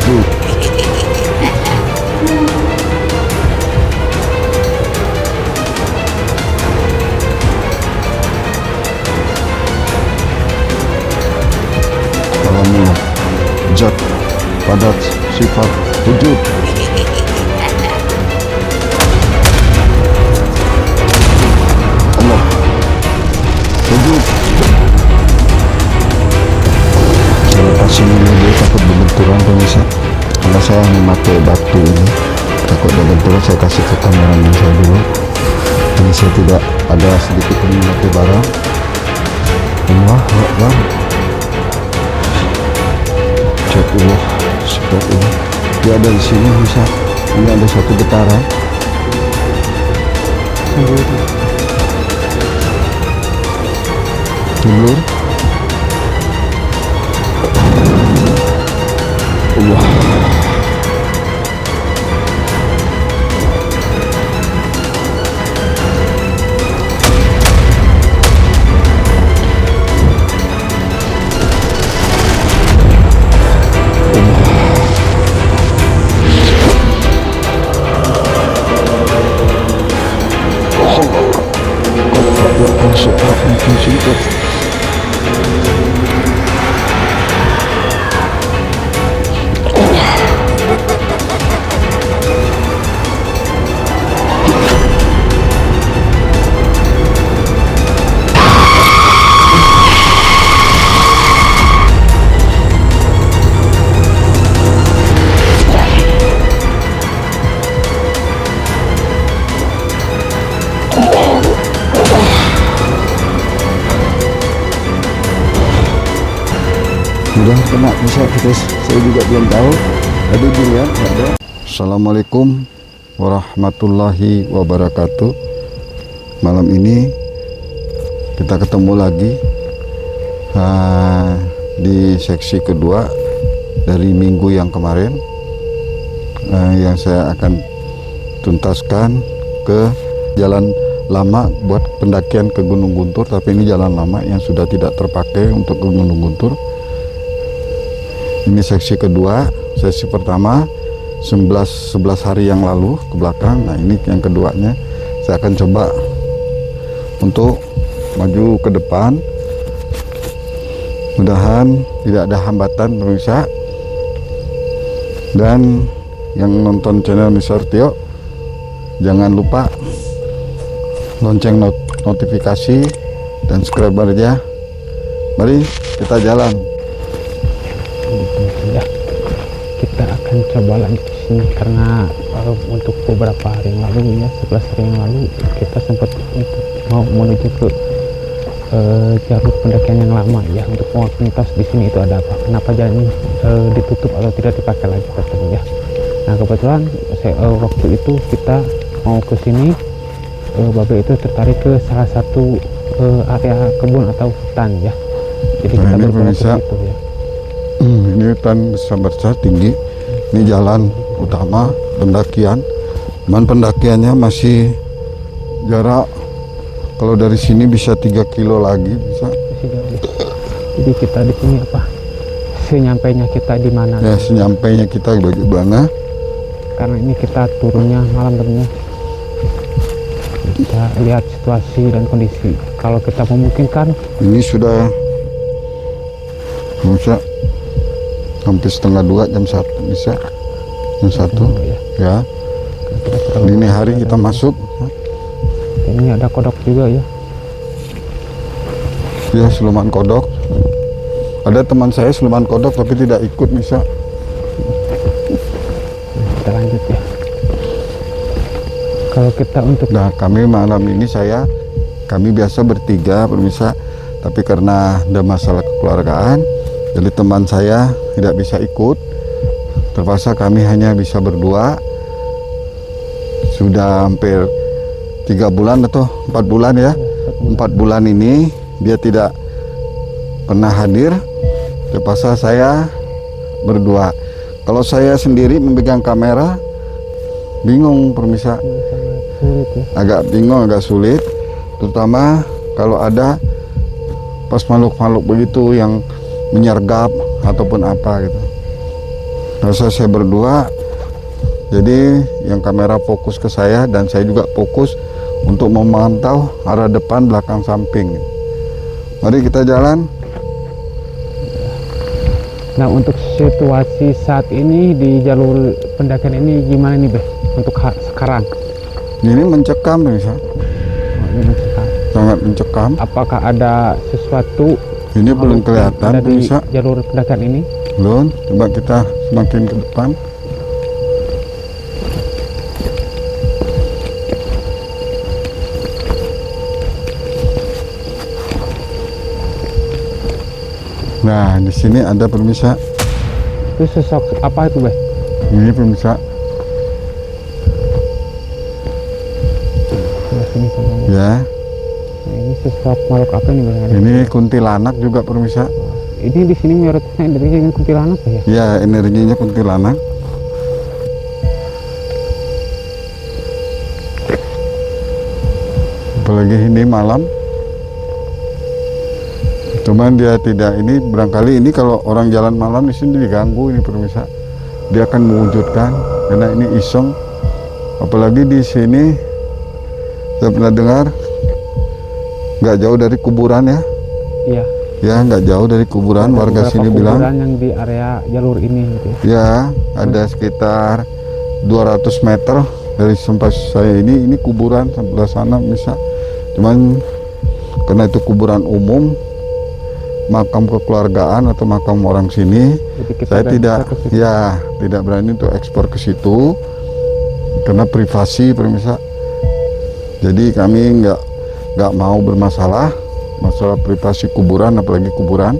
7. Alami zat padat sifat wujud. Allah wujud. Saya kasih ini dia takut berbenturan pemirsa, karena saya memakai batu ini takut ada benturan. Saya kasih ke kameramen saya dulu, ini saya tidak ada sedikit pun memakai barang. Allah Akbar. Cek Allah, sifat Allah. Dia ada di sini bisa. Ini ada satu getaran. Timbul. Allah. Udah kena bisa guys, saya juga belum tahu. Tadi dilihat ada. Assalamualaikum warahmatullahi wabarakatuh. Malam ini kita ketemu lagi di seksi kedua dari minggu yang kemarin, yang saya akan tuntaskan ke jalan lama buat pendakian ke Gunung Guntur. Tapi ini jalan lama yang sudah tidak terpakai untuk ke Gunung Guntur. Ini seksi kedua. Sesi pertama 11 hari yang lalu ke belakang. Nah ini yang keduanya. Saya akan coba untuk maju ke depan. Mudahan tidak ada hambatan pemirsa. Dan yang nonton channel Mr. Tio, jangan lupa lonceng notifikasi dan subscribe aja. Mari kita jalan. Ya, kita akan coba lanjut di sini karena untuk beberapa hari yang lalu ya, 11 hari yang lalu kita sempat untuk mau menuju ke jalur pendakian yang lama ya, untuk mau lintas di sini itu ada apa, kenapa jalan ini ditutup atau tidak dipakai lagi katanya ya. Nah kebetulan waktu itu kita mau ke sini, Babe itu tertarik ke salah satu area kebun atau hutan ya, jadi kita bergerak ke situ ya. Ini hutan besar tinggi. Ini jalan utama pendakian. Cuman pendakiannya masih jarak, kalau dari sini bisa 3 kilo lagi bisa. Masih jauh ya. Jadi kita di sini apa? Senyampainya kita di mana? Ya, senyampainya kita bagaimana? Karena ini kita turunnya malam tentunya. Kita lihat situasi dan kondisi. Kalau kita memungkinkan. Ini sudah bisa hampir setengah 2, jam 1 bisa, jam 1 ya. Dini hari kita masuk. Ini ada kodok juga ya. Ya, siluman kodok. Ada teman saya siluman kodok tapi tidak ikut bisa. Kita lanjut ya. Kalau kita untuk kami malam ini kami biasa bertiga pemirsa, tapi karena ada masalah kekeluargaan, jadi teman saya tidak bisa ikut. Terpaksa kami hanya bisa berdua. Sudah hampir 3 bulan atau 4 bulan ya. 4 bulan ini dia tidak pernah hadir. Terpaksa saya berdua. Kalau saya sendiri memegang kamera, bingung pemirsa. Agak bingung, agak sulit. Terutama kalau ada pas makhluk-makhluk begitu yang menyergap ataupun apa gitu. Rasa saya berdua, jadi yang kamera fokus ke saya dan saya juga fokus untuk memantau arah depan, belakang, samping. Mari kita jalan. Nah, untuk situasi saat ini di jalur pendakian ini gimana nih, Beh? Untuk sekarang? Ini mencekam, bisa. Oh, ini mencekam. Sangat mencekam. Apakah ada sesuatu Ini belum kelihatan, ada di bisa. jalur pendakian ini? Belum. Coba kita semakin ke depan. Nah, di sini ada pemirsa. Itu sosok apa itu, Beh? Ini pemirsa. Sebelah sini, teman-teman. Ya, Nah, ini sosok makhluk apa nih, Beh? ini kuntilanak juga pemirsa. Ini di sini mayoritasnya dari kuntilanak ya? Ya, energinya kuntilanak. Apalagi ini malam. Cuman dia tidak, ini barangkali ini kalau orang jalan malam di sini diganggu ini pemirsa. Dia akan mewujudkan karena ini iseng. Apalagi di sini saya pernah dengar nggak jauh dari kuburan ya. Iya. Ya, nggak jauh dari kuburan. Ada Warga beberapa sini bilang. kuburan yang di area jalur ini gitu. Ya, ada sekitar 200 meter dari tempat saya ini kuburan sebelah sana bisa. Cuman karena itu kuburan umum, makam kekeluargaan atau makam orang sini, Jadi kita saya nggak tidak, bisa ke situ. ya tidak berani untuk ekspor ke situ karena privasi pemirsa. Jadi kami nggak mau bermasalah masalah privasi kuburan, apalagi kuburan,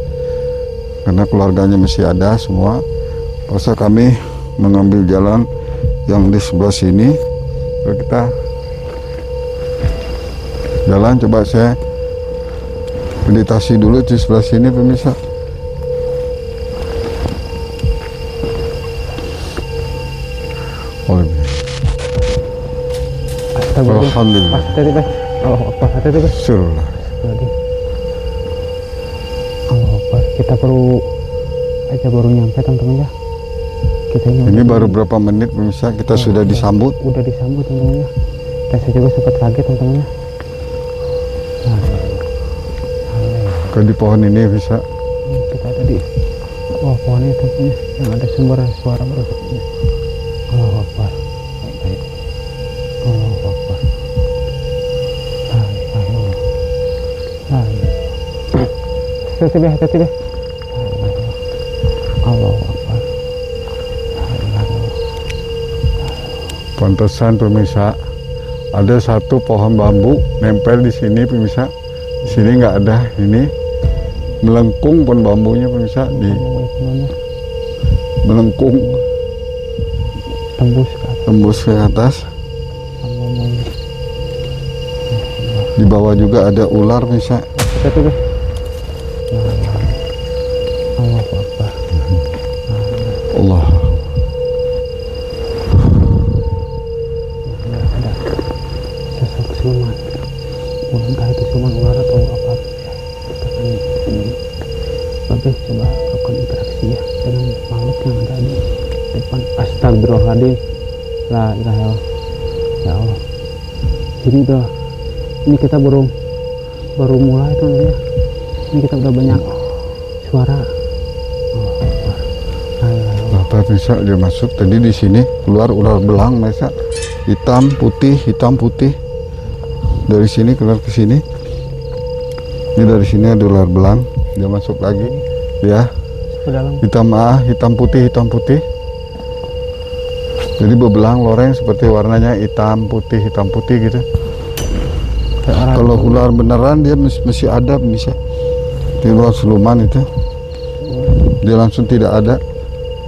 karena keluarganya masih ada semua. Masa kami mengambil jalan yang di sebelah sini. Lalu kita jalan, coba saya meditasi dulu di sebelah sini pemirsa. Alhamdulillah. Hati-hati, Beh. Hati-hati, Beh. Surlah. Lagi. Allah Akbar. Kita baru nyampe, teman-teman ya. Kita Ini baru berapa menit pemirsa kita sudah disambut. Udah disambut, teman-teman ya. Dan saya juga sempat kaget, teman-teman ya. Ke di pohon ini bisa. Kita ada di pohonnya, teman-teman, yang ada sumber suara berikutnya. Allah Akbar. Baik. Allah Akbar. Hati-hati, Beh, hati-hati, Beh. Allah Akbar. Pantesan pemirsa, ada satu pohon bambu nempel di sini pemirsa. Di sini nggak ada, ini melengkung pohon bambunya pemirsa, di melengkung Tembus ke tembus atas. ke atas. Di bawah juga ada ular pemirsa. Hati-hati, Beh. Allah Akbar. Allah. Ada sosok siluman. Entah itu siluman ular atau apa. Kita kan ini lebih coba lakukan interaksi ya dengan makhluk yang ada di depan. Astagfirullahaladzim. La ilaha illallah. Ya Allah. Ini kita baru mulai, teman-teman ya. Ini kita udah banyak suara. Bapak bisa dia masuk tadi di sini, keluar ular belang pemirsa, hitam putih. Dari sini keluar ke sini. Ini dari sini ada ular belang, dia masuk lagi. Ya, Ke dalam. hitam putih. Jadi bebelang loreng seperti warnanya hitam putih gitu. Kalau ular beneran dia masih ada bisa. Di luar siluman itu dia langsung tidak ada.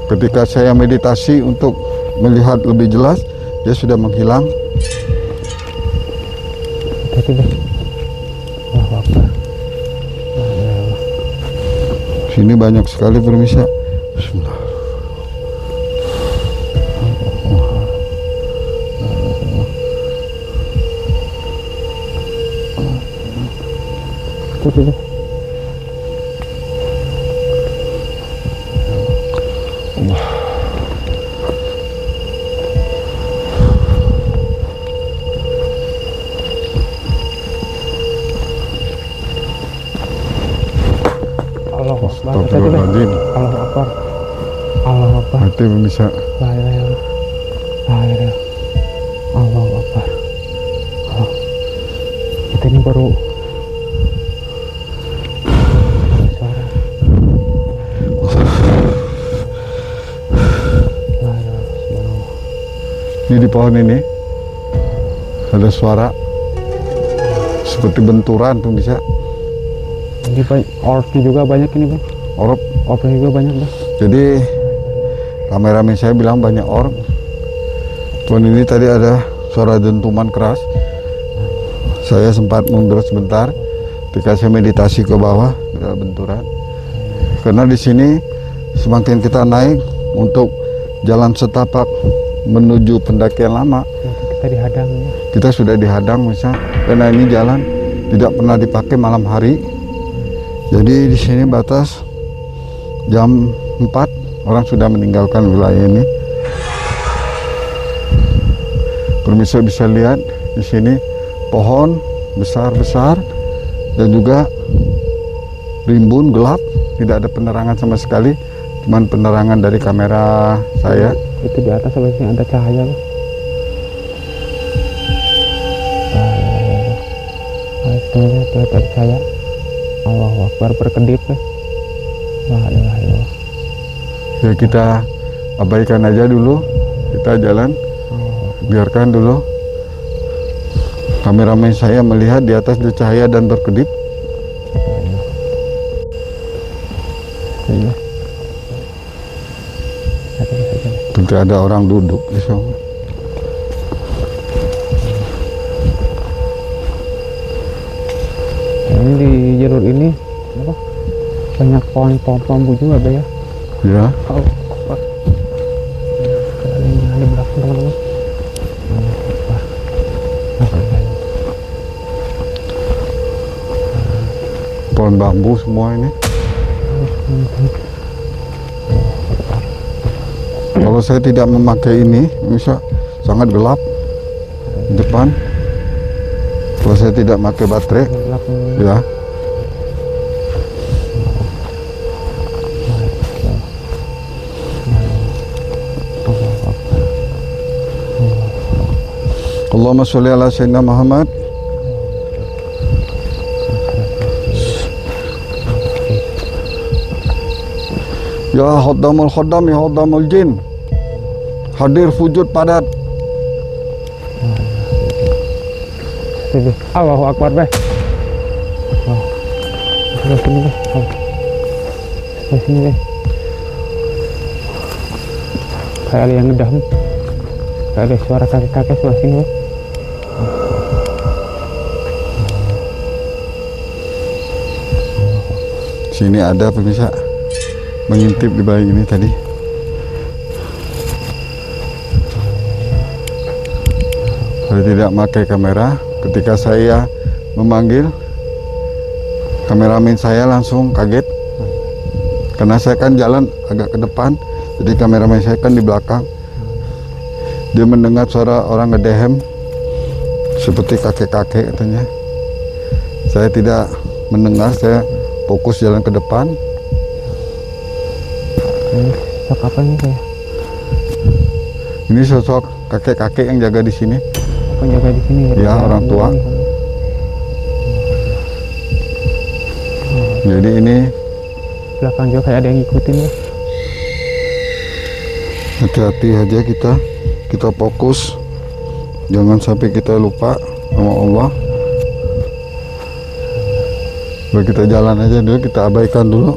Ketika saya meditasi untuk melihat lebih jelas, dia sudah menghilang. Hati-hati, Beh. Allahu Akbar. Sini banyak sekali pemirsa. Bismillah. Hati-hati, Beh. Nanti bisa. La ilaha illallah. La ilaha illallah. Allahu Akbar. Allah. Kita ini baru ada suara. La ilaha illallah. Ini di pohon ini ada suara seperti benturan tuh bisa. Ini banyak orbnya juga banyak ini bang. Orbnya juga banyak bang. Jadi kameramen saya bilang banyak orb. Pohon ini tadi ada suara dentuman keras. Saya sempat mundur sebentar ketika saya meditasi ke bawah, ada benturan. Karena di sini semakin kita naik untuk jalan setapak menuju pendakian lama, Kita dihadang. Ya. kita sudah dihadang misalnya, karena ini jalan tidak pernah dipakai malam hari. Jadi di sini batas jam 4 orang sudah meninggalkan wilayah ini. Pemirsa bisa lihat di sini pohon besar-besar dan juga rimbun gelap, tidak ada penerangan sama sekali, cuman penerangan dari kamera saya. Itu di atas sebenarnya ada cahaya bang. Itu ada cahaya. Allahu Akbar berkedip bang. La ilaha illallah. Ya kita abaikan aja dulu, kita jalan, biarkan dulu. Kameramen saya melihat di atas ada cahaya dan berkedip. Iya. Seperti ada orang duduk di sana. Nah, ini di jalur ini apa? Banyak pohon bambu juga bang ya. Ya, Oh, Akbar. Ada yang di belakang teman-teman. Allahu Akbar. La ilaha illallah. pohon bambu semua ini. Kalau saya tidak memakai ini, bisa sangat gelap di depan. Kalau saya tidak pakai baterai, Di belakang. ya. Allahu Akbar. Allahumma sholli ala sayyidina Muhammad. Ya Khaddamul Khaddam, ya Khaddamul Jin. Hadir wujud padat. Sini. Allahu Akbar beh. Oh. Sebelah sini beh. Oh. Sebelah sini beh. Kayak ada yang ngedam. Kayak ada suara kakek-kakek sebelah sini beh. Sini ada pemirsa mengintip di balik ini tadi. Saya tidak pakai kamera. Ketika saya memanggil, kameramen saya langsung kaget. Karena saya kan jalan agak ke depan, jadi kameramen saya kan di belakang. Dia mendengar suara orang ngedehem seperti kakek-kakek katanya. Saya tidak mendengar, saya fokus jalan ke depan. Ini sosok apa ini kayak? Ini sosok kakek-kakek yang jaga di sini. Apa jaga di sini? Ya, orang tua. Jadi ini Belakang juga kayak ada yang ngikutin ya. hati-hati aja kita fokus, jangan sampai kita lupa sama Allah. Baik, kita jalan aja dulu, kita abaikan dulu.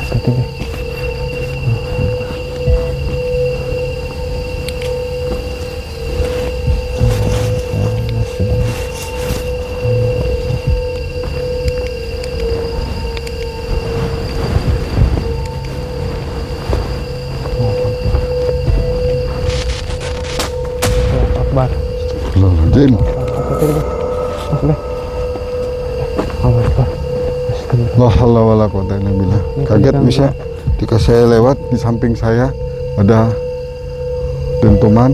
Hati-hati deh. Akbar. Jin, Mas deh. Allah Akbar. Astagfirullah. la haula wala quwata illa billah. Kaget bisa ketika saya lewat di samping saya ada dentuman,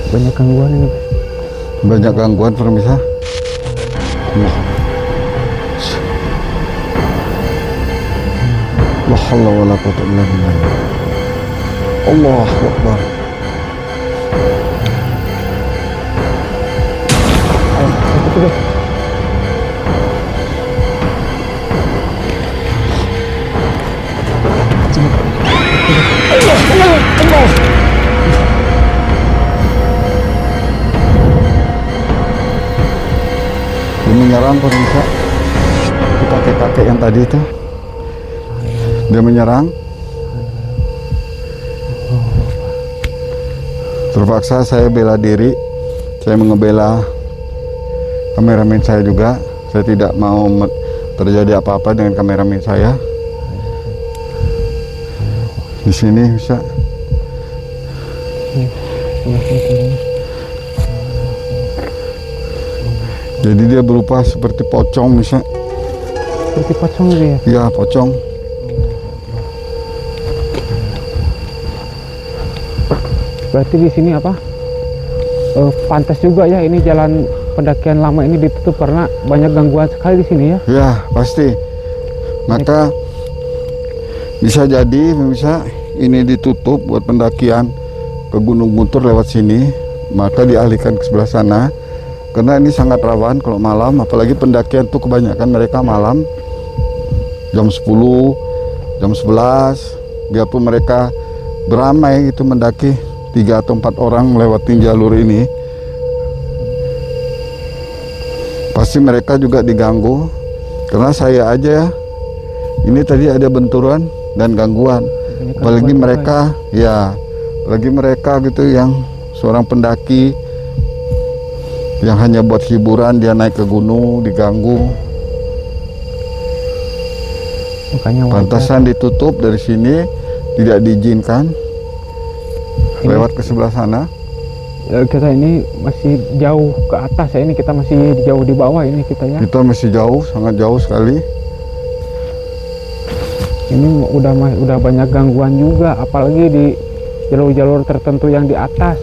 Banyak gangguan ini. banyak gangguan pemirsa. haula wala quwwata illa billah. Allahu Akbar. Itu deh. Dia menyerang pemirsa. Kakek-kakek yang tadi itu. Dia menyerang. Terpaksa saya bela diri. Saya mengebela kameramen saya juga. Saya tidak mau terjadi apa-apa dengan kameramen saya. Di sini bisa. Jadi dia berupa seperti pocong bisa. Seperti pocong gitu ya? Ya, pocong. Berarti di sini apa? Pantas juga ya ini jalan pendakian lama ini ditutup karena banyak gangguan sekali di sini ya? Ya, pasti. Maka bisa jadi bisa ini ditutup buat pendakian ke Gunung Guntur lewat sini, maka dialihkan ke sebelah sana. Karena ini sangat rawan kalau malam, apalagi pendakian tuh kebanyakan mereka malam jam 10, jam 11, biarpun mereka beramai itu mendaki 3 atau 4 orang melewatin jalur ini, pasti mereka juga diganggu. Karena saya aja ini tadi ada benturan dan gangguan, apalagi mereka ya, apalagi mereka gitu yang seorang pendaki yang hanya buat hiburan, dia naik ke gunung diganggu. Makanya Pantasan ditutup dari sini, tidak diizinkan lewat ke sebelah sana. Kita ini masih jauh ke atas ya, ini kita masih jauh di bawah ini kita ya. Kita masih jauh, sangat jauh sekali. Ini udah banyak gangguan juga, apalagi di jalur-jalur tertentu yang di atas.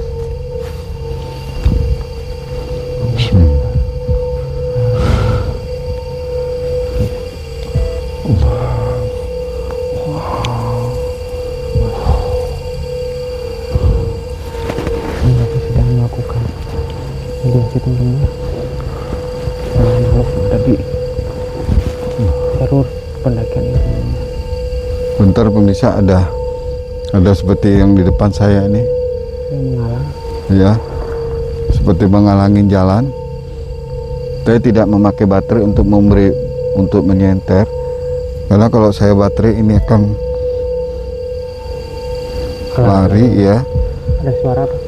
Teman-teman, ada di jalur pendakian itu. Bentar pemirsa, ada seperti yang di depan saya ini. Menghalang. Ya, seperti menghalangi jalan. Saya tidak memakai baterai untuk menyenter, karena kalau saya baterai ini akan lari ya. Ada suara apa?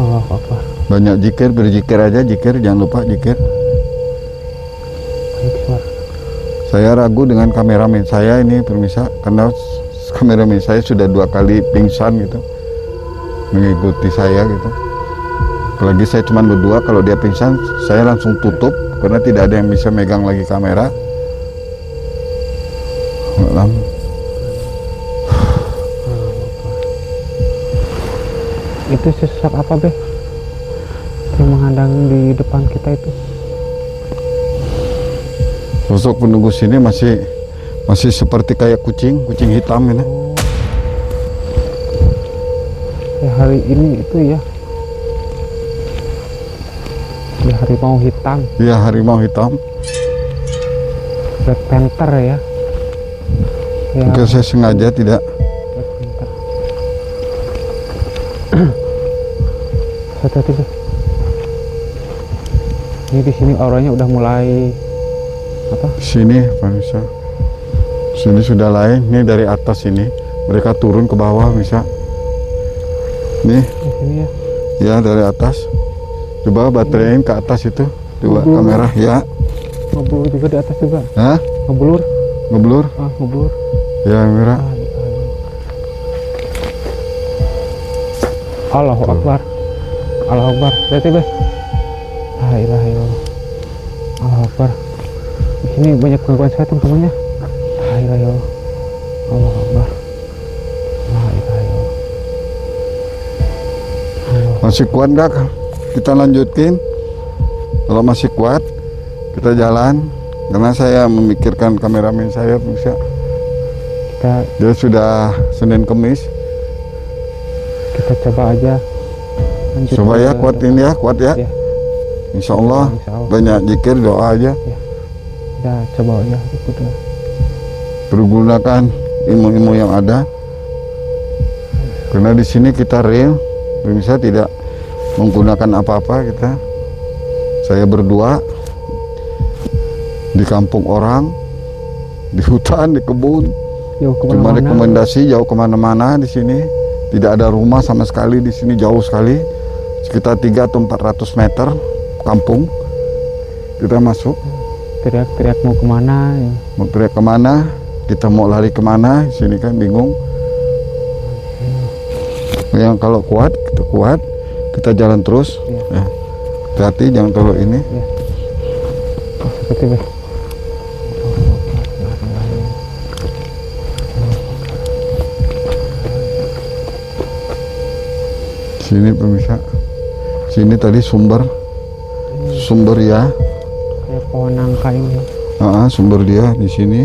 Allah Akbar. Banyak zikir, berzikir aja, zikir, jangan lupa zikir. Saya ragu dengan kameramen saya ini pemirsa, karena kameramen saya sudah 2 kali pingsan gitu mengikuti saya gitu. Apalagi saya cuma berdua, kalau dia pingsan saya langsung tutup karena tidak ada yang bisa megang lagi kamera. Itu sesosok apa Beh yang menghadang di depan kita itu? Sosok penunggu sini masih seperti kayak kucing hitam ini. Ya hari ini itu ya. Ya harimau hitam. Iya, harimau hitam. Black Panther ya. Ya. Mungkin saya sengaja tidak. Black Panther. Hati-hati Beh. Ini di sini auranya udah mulai apa? Sini pemirsa. Sini sudah lain. Ini dari atas ini. Mereka turun ke bawah bisa. Nih. Di sini ya. Ya, dari atas. Coba bateraiin ke atas itu. Coba kamera ya. Ngeblur juga di atas juga. Hah? Ngeblur. Ngeblur? Ngeblur. Ya, kamera. Allahu Akbar. Allahu Akbar. Lihat Beh. La ilaha illallah. Allahu Akbar. Di sini banyak gangguan sekali teman-temannya. La ilaha illallah. Allahu Akbar. La ilaha illallah. Masih kuat nggak? Kita lanjutin. Kalau masih kuat, kita jalan karena saya memikirkan kameramen saya bisa Kita dia sudah Senin Kemis. kita coba aja lanjut Coba ya ke kuatin depan. ya, kuat ya. Ya, Insya Allah insya Allah. banyak zikir doa aja. Kita coba aja ikut lah. Pergunakan ilmu-ilmu yang ada. Karena di sini kita real, bisa tidak menggunakan apa-apa kita. Saya berdua di kampung orang, di hutan, di kebun. Jauh Cuma kemana-mana. rekomendasi jauh kemana-mana di sini. Tidak ada rumah sama sekali di sini, jauh sekali. Sekitar 300 atau 400 meter kampung. Kita masuk, Teriak-teriak mau kemana ya. mau teriak kemana, kita mau lari kemana, di sini kan bingung. Yang kalau kuat, kita kuat, kita jalan terus. Iya. Ya. Hati-hati jangan terlalu ini. Seperti itu. Sini pemirsa, sini tadi sumber ya. Kayak pohon nangka ini. Sumber dia di sini.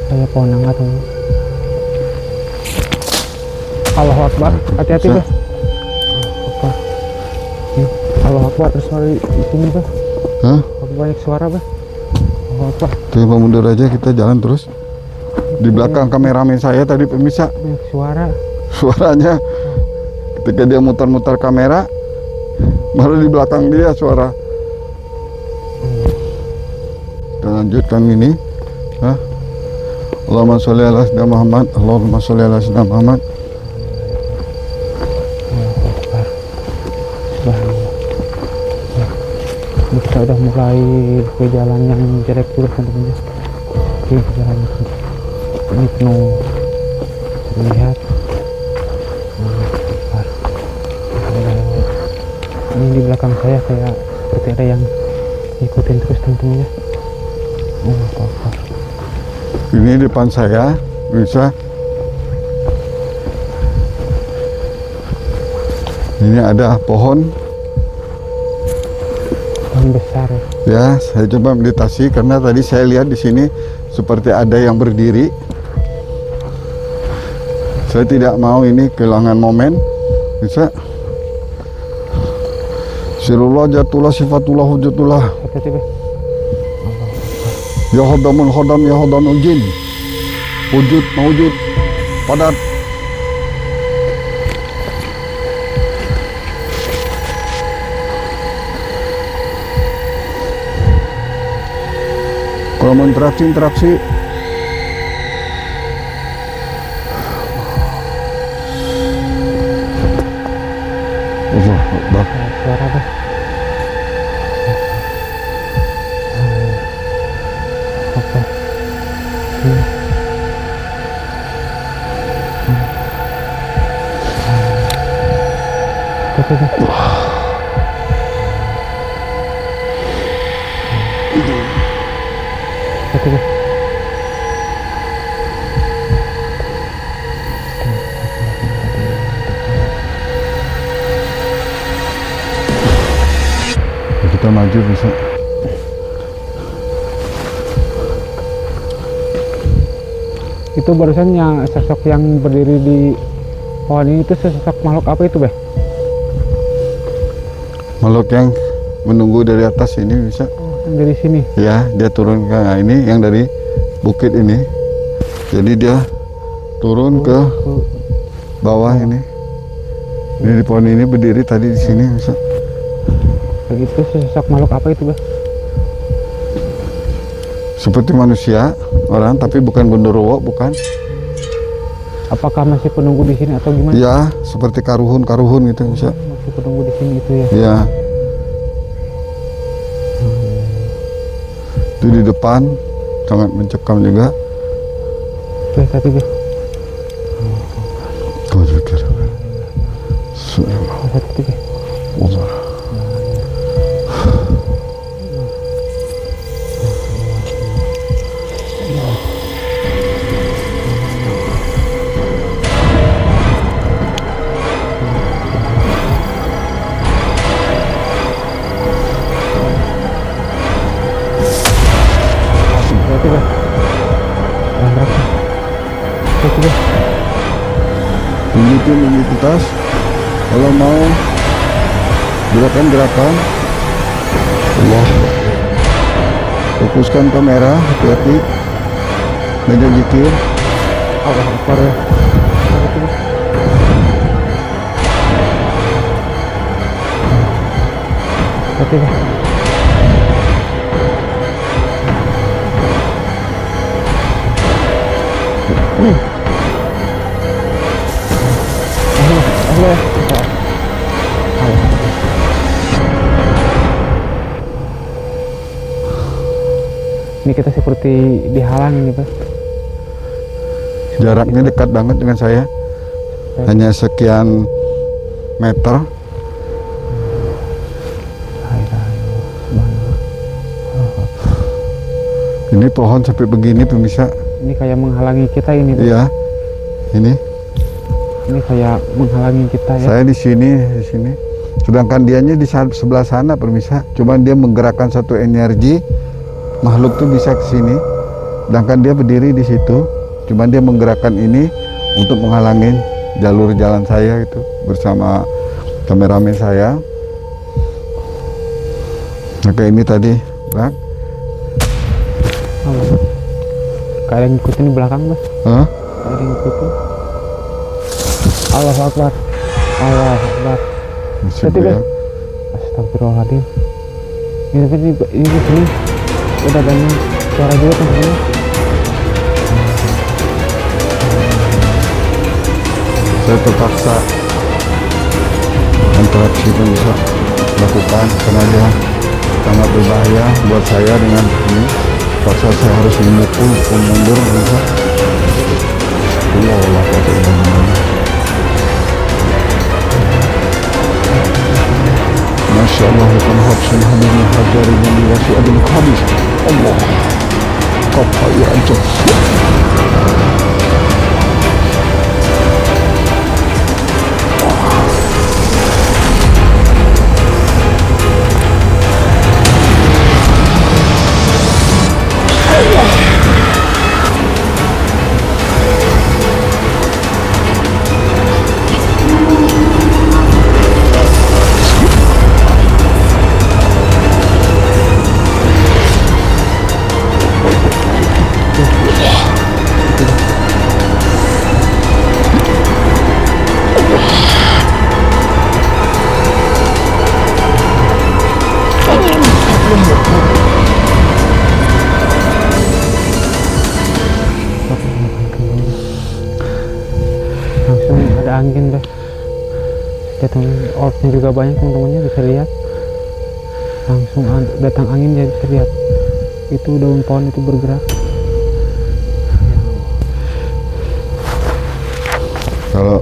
Kayak pohon nangka tuh. Allahu Akbar, hati-hati Bisa. Beh. Allahu Akbar, terus suara di sini Beh. Hah? Banyak suara Beh. Allahu Akbar, Coba mundur aja, kita jalan terus. Di belakang kameramen saya tadi pemirsa, banyak suara. suaranya ketika dia mutar-mutar kamera, malah di belakang dia suara. Kita lanjutkan ini. Hah? Allahumma sholli ala sayyidina Muhammad, Allahumma sholli ala sayyidina Muhammad. Allahu Akbar. Subhanallah. Ya. Ini kita udah mulai ke jalan yang jelek dulu teman-teman. Oke, jalan ini penuh. Lihat. Allahu Akbar. Ini di belakang saya kayak seperti ada yang ngikutin terus teman-teman ya. Allahu Akbar. Ini depan saya bisa. Ini ada pohon. Pohon besar ya. Ya, saya coba meditasi karena tadi saya lihat di sini seperti ada yang berdiri. Saya tidak mau ini kehilangan momen. Bisa. Sirullah jatullah sifatullah hujatullah. Hati-hati Beh. Ya hodamul hodam ya hodamul jin. Wujud mawujud padat. Kalau mau interaksi. Allah Akbar. Suara Beh. Akbar. Hati-hati Beh. Hati-hati Beh. Kita maju bisa. Itu barusan yang sosok yang berdiri di pohon ini itu sosok makhluk apa itu Beh? Makhluk yang menunggu dari atas ini bisa. Yang dari sini. Ya, dia turun ke ini yang dari bukit ini. Jadi dia turun ke bawah ini. Ini di pohon ini berdiri tadi di sini bisa. Itu sosok makhluk apa itu Beh? Seperti manusia, orang tapi bukan genderuwo, bukan. Apakah masih penunggu di sini atau gimana? Ya, seperti karuhun gitu bisa. Masih penunggu di sini itu ya. Ya. Itu di depan sangat mencekam juga. Beh, tapi Beh. Kau pikir. Subhanallah. Hati-hati Beh. Allah. tuntas. Kalau mau gerakan-gerakan, Allah, fokuskan kamera, hati-hati, meja zikir. Allah Akbar ya. Hati Bang. Allah. Ini kita seperti dihalang ini Pak. Jaraknya dekat banget dengan saya, hanya sekian meter. Ini pohon sampai begini pemirsa. Ini kayak menghalangi kita ini Pak. Iya, ini. Ini kayak menghalangi kita ya. Saya di sini. Sedangkan dianya di sebelah sana pemirsa. Cuman dia menggerakkan satu energi, makhluk tuh bisa ke sini. Sedangkan dia berdiri di situ. Cuman dia menggerakkan ini untuk menghalangi jalur jalan saya itu bersama kameramen saya. Maka ini tadi, Bang. Allah. Kayak ada yang ngikutin di belakang Mas. Hah? Kayak ada yang ngikutin. Allah Akbar. Allah Akbar. Bisa Berarti, Bang. ya. Astagfirullahaladzim. Ini tapi ini di sini udah banyak suara juga teman-teman. Saya terpaksa interaksi bisa lakukan karena dia sangat berbahaya buat saya dengan ini. Terpaksa saya harus memukul mundur bisa. Allah kata Masya Allah, bukan habsun hamilnya hajari yang diwasi adil habis. Allah, kapa ya aja. Langsung ada angin deh. Datang orangnya juga banyak teman-temannya bisa lihat. Langsung datang angin ya bisa lihat. Itu daun pohon itu bergerak. Kalau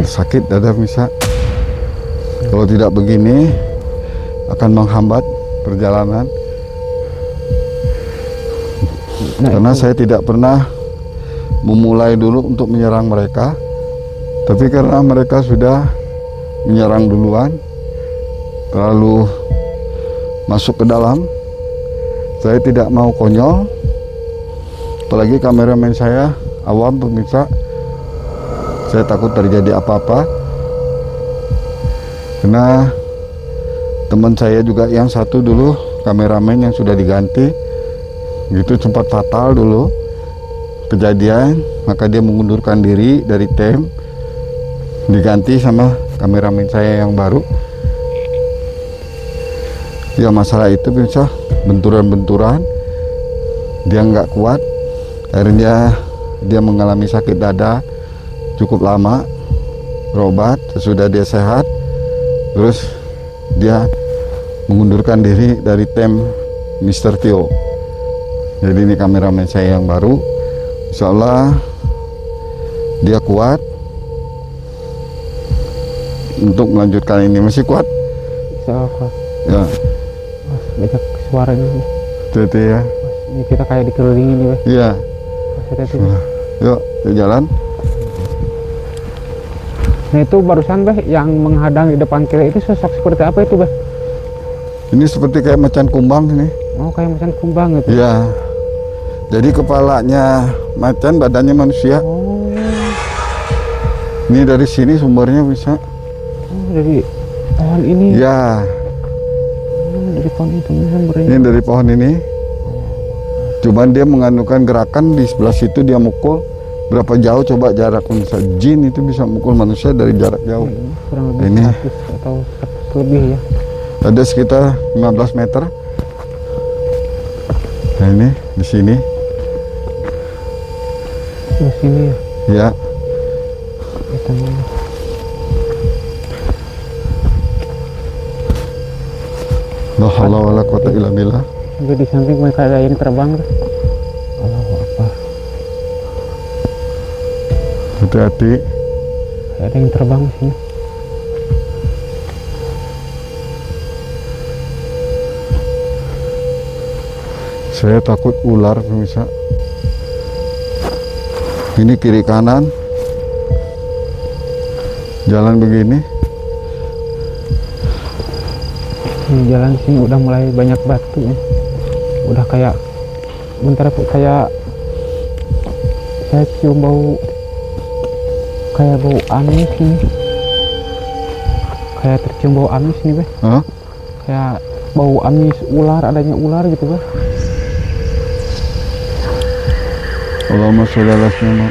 sakit dada bisa, kalau tidak begini akan menghambat perjalanan. Nah, Karena itu. saya tidak pernah memulai dulu untuk menyerang mereka, tapi karena mereka sudah menyerang duluan, lalu masuk ke dalam, saya tidak mau konyol. Apalagi kameramen saya awam pemirsa, saya takut terjadi apa-apa. Karena teman saya juga yang satu dulu kameramen yang sudah diganti, itu sempat fatal dulu kejadian, maka dia mengundurkan diri dari tim, diganti sama kameramen saya yang baru. Ya masalah itu bisa benturan-benturan, dia nggak kuat, akhirnya dia mengalami sakit dada cukup lama, berobat, sesudah dia sehat, terus dia mengundurkan diri dari tim Mr. Tio. Jadi ini kameramen saya yang baru, insya Allah dia kuat untuk melanjutkan ini. Masih kuat? Bisa kuat. Ya, Mas, banyak suaranya nih. itu ya. Mas, ini kita kayak dikelilingi nih, Bang. Iya. Mas, hati-hati. Yuk, kita jalan. Nah itu barusan Bah yang menghadang di depan kita itu sosok seperti apa itu Bah? Ini seperti kayak macan kumbang ini. Oh kayak macan kumbang gitu. Iya. Jadi kepalanya macan, badannya manusia. Oh. Ini dari sini sumbernya bisa. Oh, dari pohon ini. Ya, Dari pohon itu sumbernya. ini dari pohon ini. Cuman dia mengandungkan gerakan di sebelah situ dia mukul. Berapa jauh coba jarak bisa. Jin itu bisa mukul manusia dari jarak jauh. Kurang lebih Ini. 100 atau 100 lebih ya. Ada sekitar 15 meter. Nah ini di sini. Di sini ya. Ya, Katanya. la haula wala quwata illa billah. Juga di samping mereka ada yang terbang. Allahu Akbar. Hati-hati. Ada yang terbang di sini. Saya takut ular pemirsa. Ini kiri kanan. Jalan begini. Ini jalan sini udah mulai banyak batu ya. Udah kayak bentar kayak saya cium bau kayak bau amis ini. Kayak tercium bau amis nih, Beh. Hah? Kayak bau amis ular, adanya ular gitu, Beh. Allahumma sholli ala sayyidina.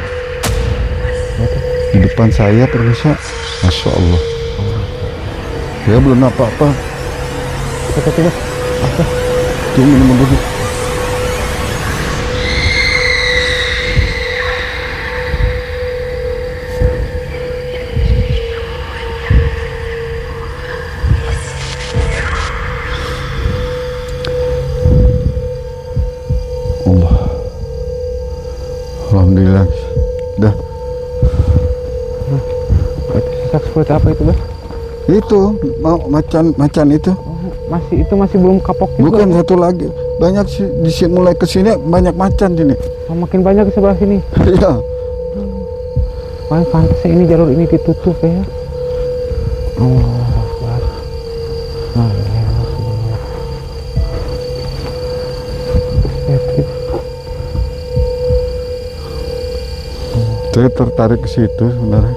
Di depan saya pemirsa. Masya Allah. Ya belum apa-apa. Coba. Apa? Tuh minum dulu. Allah. Alhamdulillah. Dah. Itu sesak seperti apa itu, Beh? Itu macan itu. Oh, masih belum kapok juga. Bukan Beh. satu lagi. Banyak sih di sini mulai ke sini banyak macan sini. Oh, makin banyak di sebelah sini. Iya. Wah, pantasnya ini jalur ini ditutup ya. Allah Akbar. Nah, ya Rasulullah. Saya tertarik ke situ sebenarnya.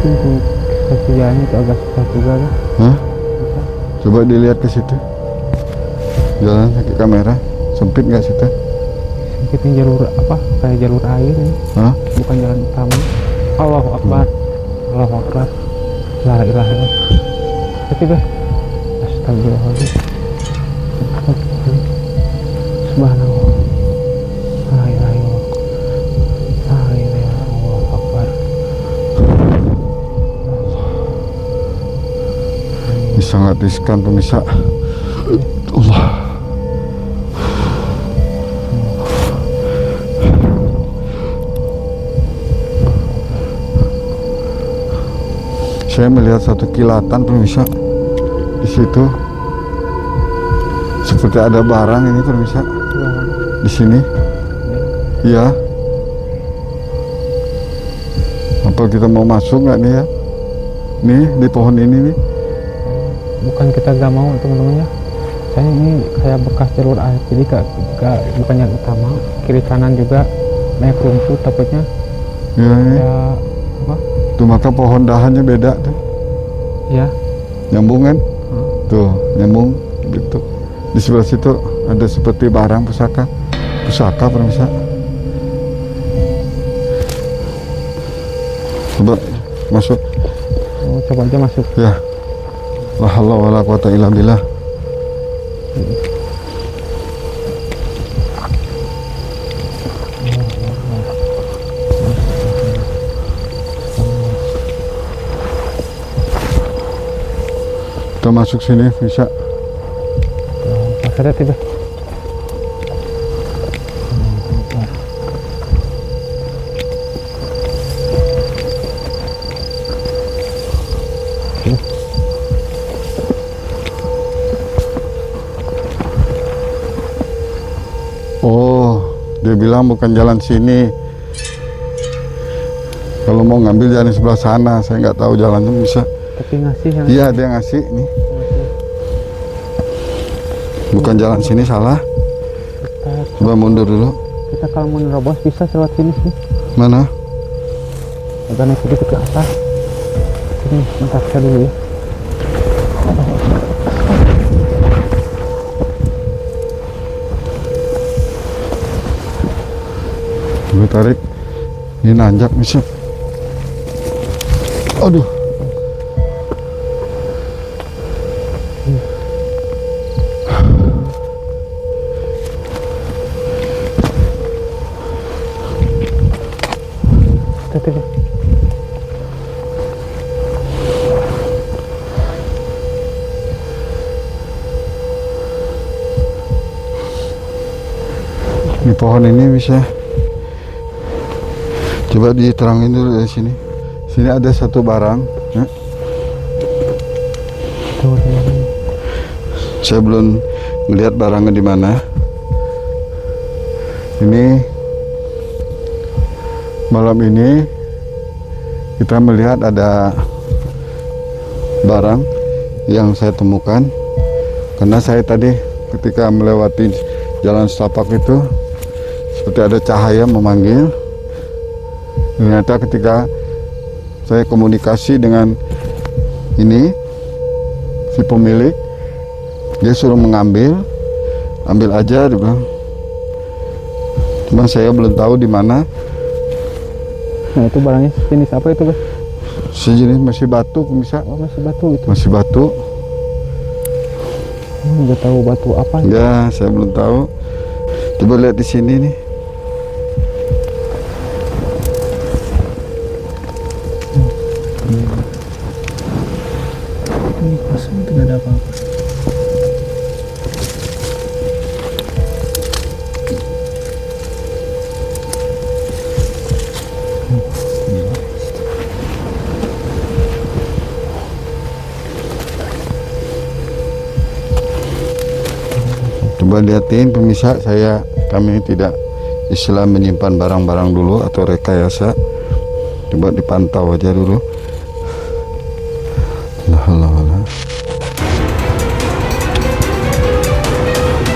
Untuk kaki jalannya itu agak susah juga kan? Hah? Coba dilihat ke situ. Jalan pakai kamera. Sempit nggak situ? Sempitnya jalur apa? Kayak jalur air ini. Hah? Bukan jalan utama. Allahu Akbar. Allahu Akbar. La ilaha illallah. Ketiga. Astagfirullahaladzim. Astagfirullahaladzim. Subhanallah. La ilaha illallah. La ilaha illallah. Allahu Akbar. Ini sangat riskan pemirsa. Allah. Saya melihat satu kilatan pemirsa di situ, seperti ada barang ini pemirsa di sini. Ya. Apa kita mau masuk nggak nih ya? Nih di pohon ini nih. Bukan kita gak mau teman-teman ya. Saya ini kayak bekas jalur air, jadi bukan yang utama. Kiri kanan juga banyak rumput takutnya. Ya, ini. Ya apa? Tuh maka pohon dahannya beda tuh. Ya. Nyambung kan? Tuh nyambung gitu. Di sebelah situ ada seperti barang pusaka pemirsa. Coba masuk. Oh, coba aja masuk. Ya. La haula wala quwata illa billah. Kita masuk sini bisa. Pas ada tiba. Oh, dia bilang bukan jalan sini. Kalau mau ngambil jalan sebelah sana, saya nggak tahu jalannya bisa. Tapi ngasih yang Iya, dia ngasih nih. Bukan jalan sini, salah. kita, Coba mundur dulu. kita kalau mau nerobos bisa lewat sini sih. Mana? agak naik sedikit ke atas. Ini bentar saya dulu ya. Gue tarik. Ini nanjak bisa. Aduh. Tuh. Di pohon ini bisa. Coba diterangin dulu dari sini. Sini ada satu barang. Ya. Tuh. Saya belum melihat barangnya di mana. Ini malam ini kita melihat ada barang yang saya temukan, karena saya tadi ketika melewati jalan setapak itu seperti ada cahaya memanggil. Ternyata ketika saya komunikasi dengan ini si pemilik, dia suruh mengambil, ambil aja, dia bilang. Cuma saya belum tahu di mana. Nah itu barangnya jenis apa itu, Bos? Sejenis masih batu, bisa. Oh masih batu itu. Masih batu. Nggak tahu batu apa. Ya, saya belum tahu. Coba lihat di sini nih. Ini kosong, tidak ada apa-apa. Coba lihatin pemirsa, kami tidak istilah menyimpan barang-barang dulu atau rekayasa. Coba dipantau aja dulu. Lah.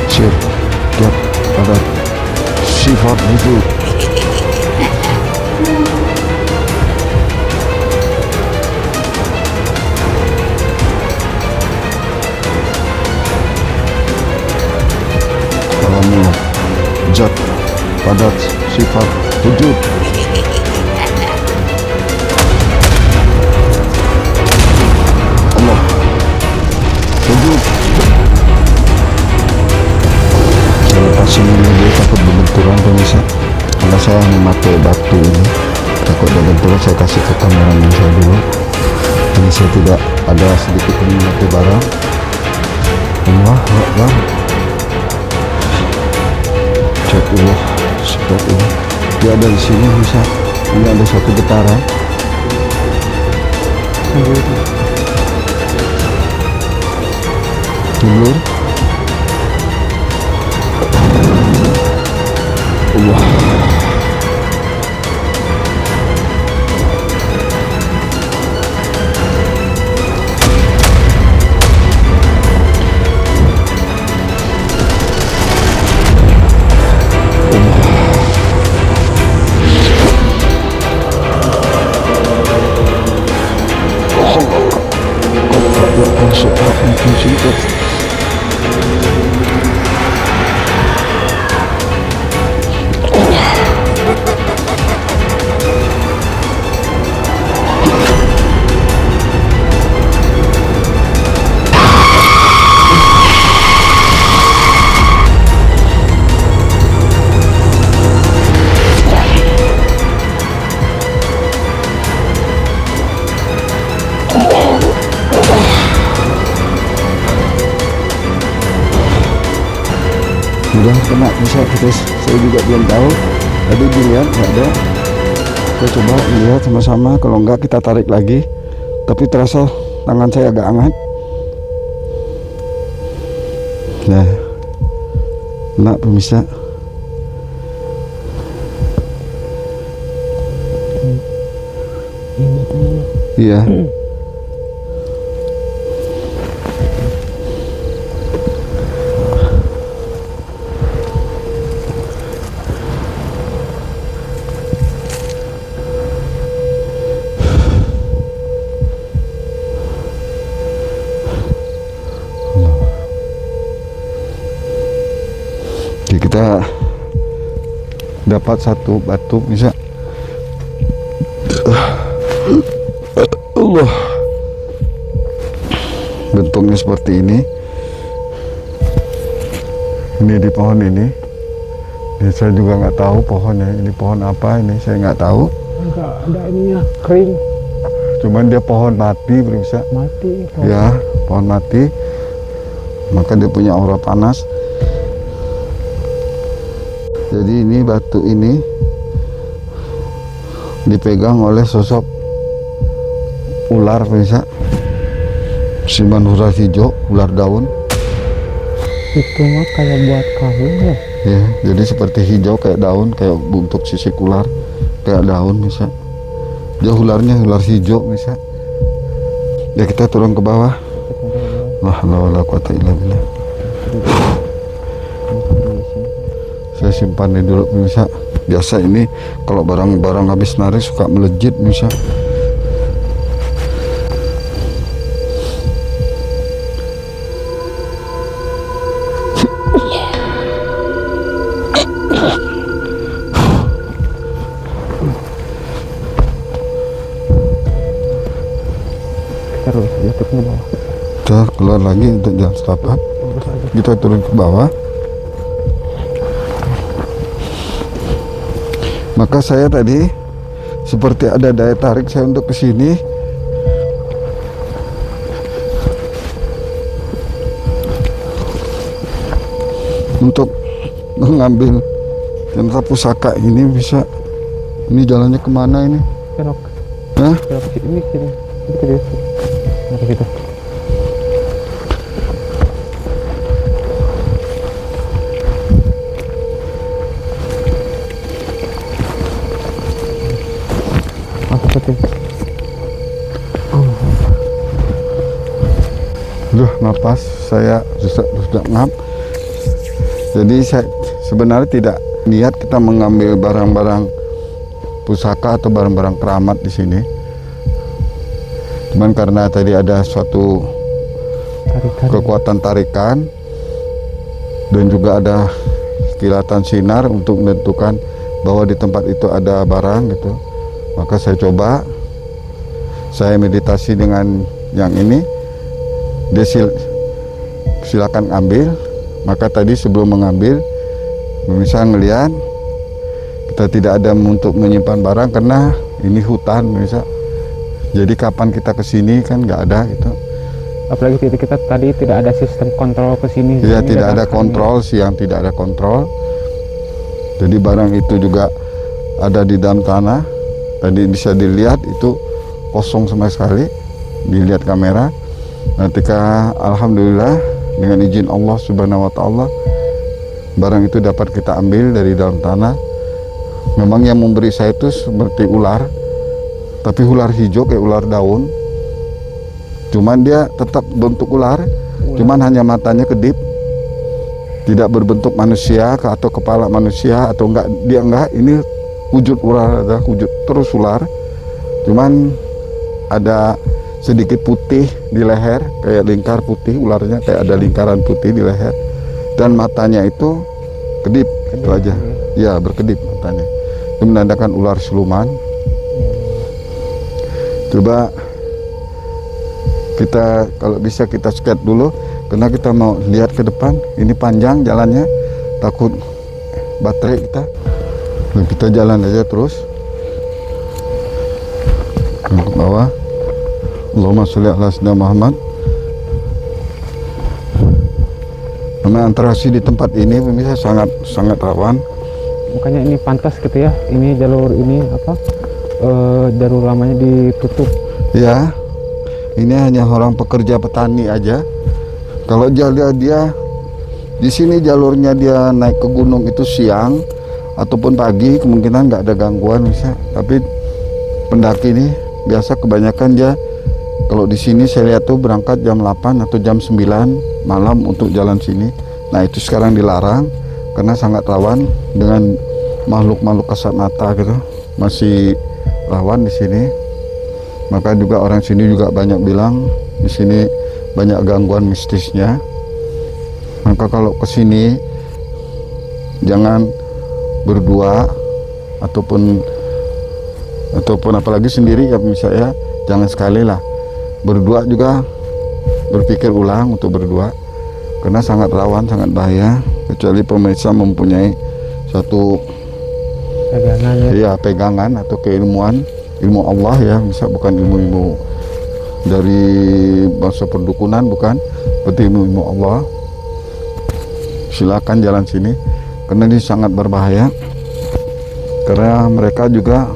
Siap, pada sifat itu. Alhamdulillah, zat padat sifat wujud. Allah wujud. Saya pasang ini, dia takut berbenturan pemirsa, karena saya memakai batu ini, takut ada benturan. Saya kasih ke kameramen saya dulu. Ini saya tidak ada sedikit pun memakai barang. Allah Akbar. Cek Allah, sifat Allah. Dia ada di sini bisa. Ini ada satu getaran. Dulur. Allah. Udah kena bisa kita, saya juga belum tahu. Tadi dilihat nggak ada. Kita coba lihat sama-sama, kalau enggak kita tarik lagi. Tapi terasa tangan saya agak hangat. Nah, kena pemirsa. Iya. kita dapat satu batu bisa. Allah, bentuknya seperti ini. Ini di pohon ini. Saya juga nggak tahu pohonnya. Ini pohon apa ini? Saya nggak tahu. Enggak ada ininya, kering. Cuman dia pohon mati, bisa. Mati. Ya, pohon mati. Maka dia punya aura panas. Jadi ini batu ini dipegang oleh sosok ular, bisa. Siman ular hijau, ular daun. Itu mah kayak buat kawin ya. Ya, jadi seperti hijau kayak daun, kayak bentuk sisik ular, kayak daun bisa. Dia ularnya ular hijau bisa. Ya kita turun ke bawah. La haula wala quwata illa billah. Saya simpan ini dulu bisa. Biasa ini kalau barang-barang habis narik suka melejit bisa. Terus ya turun ke bawah. Kita keluar lagi untuk jalan setapak. Kita turun ke bawah. Maka saya tadi seperti ada daya tarik saya untuk ke sini. Untuk mengambil ternyata pusaka ini bisa. Ini jalannya kemana ini? Belok. Hah? Belok ke sini, sini. Itu dia. Nah, ke situ. Seperti napas saya sudah ngap. Jadi saya sebenarnya tidak niat kita mengambil barang-barang pusaka atau barang-barang keramat di sini. Cuman karena tadi ada suatu kekuatan tarikan dan juga ada kilatan sinar untuk menentukan bahwa di tempat itu ada barang gitu. Maka saya coba, saya meditasi dengan yang ini. Dia silakan ambil. Maka tadi sebelum mengambil, bisa ngelihat kita tidak ada untuk menyimpan barang karena ini hutan, bisa. Jadi kapan kita kesini kan nggak ada gitu. Apalagi kita tadi tidak ada sistem kontrol ke sini. Ya tidak ada kontrol, siang tidak ada kontrol. Jadi barang itu juga ada di dalam tanah. Tadi bisa dilihat itu kosong sama sekali. Dilihat kamera. Ketika alhamdulillah dengan izin Allah Subhanahu wa taala barang itu dapat kita ambil dari dalam tanah. Memang yang memberi saya itu seperti ular. Tapi ular hijau kayak ular daun. Cuman dia tetap bentuk ular. Cuman hanya matanya kedip. Tidak berbentuk manusia atau kepala manusia atau enggak, dia enggak, ini wujud ular, ada wujud terus ular. Cuman ada sedikit putih di leher, kayak lingkar putih ularnya, kayak ada lingkaran putih di leher. Dan matanya itu kedip, itu aja. Ya, berkedip matanya. Itu menandakan ular siluman. Coba kita kalau bisa kita sket dulu karena kita mau lihat ke depan. Ini panjang jalannya, takut baterai kita. Nah, kita jalan aja terus ke bawah. Allahumma sholli ala sayyidina Muhammad. Memang interaksi di tempat ini pemirsa sangat rawan. Makanya ini pantas gitu ya. Ini jalur ini apa? Jalur lamanya ditutup. Ya, ini hanya orang pekerja petani aja. Kalau dia di sini jalurnya dia naik ke gunung itu siang ataupun pagi, kemungkinan nggak ada gangguan bisa. Tapi pendaki ini biasa kebanyakan dia kalau di sini saya lihat tuh berangkat jam 8 atau jam 9 malam untuk jalan sini. Nah itu sekarang dilarang karena sangat rawan dengan makhluk-makhluk kasat mata gitu, masih rawan di sini. Maka juga orang sini juga banyak bilang di sini banyak gangguan mistisnya. Maka kalau ke sini jangan berdua ataupun apalagi sendiri ya misalnya, jangan sekali lah. Berdua juga berpikir ulang untuk berdua, karena sangat rawan, sangat bahaya, kecuali pemirsa mempunyai suatu pegangan ya. ya pegangan atau keilmuan, ilmu Allah ya, bisa bukan ilmu-ilmu dari bangsa perdukunan, bukan, seperti ilmu Allah. Silakan jalan sini, karena ini sangat berbahaya, karena mereka juga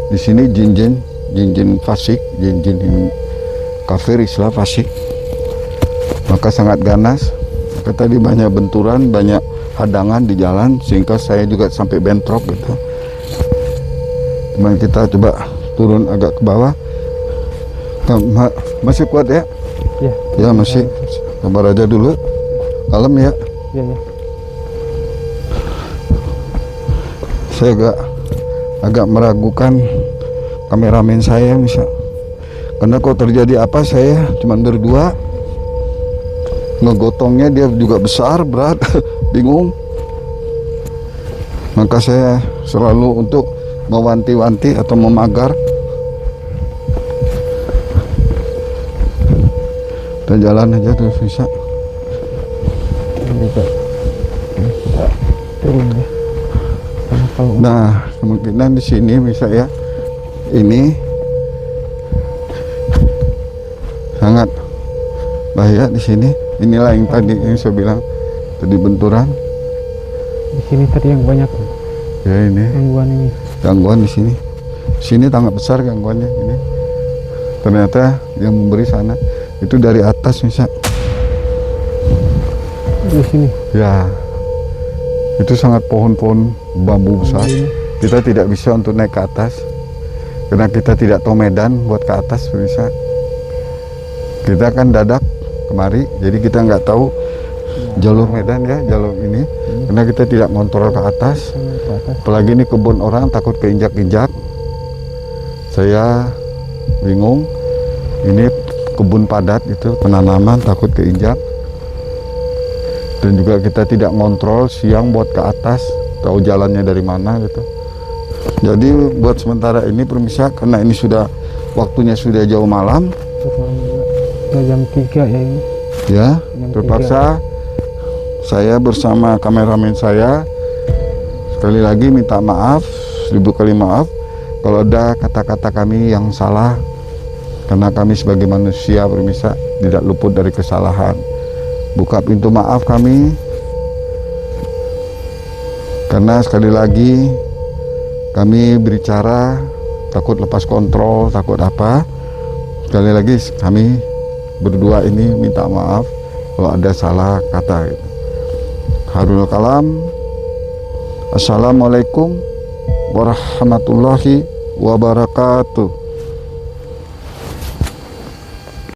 di sini jin-jin fasik, jin-jin kafir, Islam fasik, maka sangat ganas. Maka tadi banyak benturan, banyak hadangan di jalan, sehingga saya juga sampai bentrok gitu. Cuman kita coba turun agak ke bawah. Masih kuat ya? Ya. Ya masih. Sabar aja dulu. Kalem ya. Ya, ya. Saya agak meragukan kameramen saya misal, karena kalau terjadi apa saya cuma berdua, ngegotongnya dia juga besar, berat, bingung. Maka saya selalu untuk mewanti-wanti atau memagar. Dan jalan aja terus bisa. Ini juga kita turun ya. Karena kalau Nah, kemungkinan di sini bisa ya, ini sangat bahaya di sini. Inilah yang tadi yang saya bilang tadi, benturan. di sini tadi yang banyak Ya ini gangguan ini. gangguan di sini. Sini sangat besar gangguannya ini. Ternyata yang memberi sana itu dari atas misal. Di sini. Ya, itu sangat pohon-pohon bambu besar. Kita tidak bisa untuk naik ke atas, karena kita tidak tahu medan buat ke atas bisa. Kita kan dadak kemari, jadi kita nggak tahu jalur medan ya, jalur ini, karena kita tidak kontrol ke atas. Ke atas. Apalagi ini kebun orang, takut keinjak-injak. Saya bingung. Ini kebun padat itu, penanaman, takut keinjak. Dan juga kita tidak ngontrol siang buat ke atas, tahu jalannya dari mana gitu. Jadi buat sementara ini permisa, karena ini sudah waktunya sudah jauh malam Udah jam 3 ya ini. ya, Jam terpaksa saya bersama kameramen saya sekali lagi minta maaf, 1000 kali maaf kalau ada kata-kata kami yang salah, karena kami sebagai manusia permisa tidak luput dari kesalahan. Buka pintu maaf kami, karena sekali lagi kami berbicara takut lepas kontrol, takut apa. Sekali lagi kami berdua ini minta maaf kalau ada salah kata gitu. Harul kalam. Assalamualaikum warahmatullahi wabarakatuh.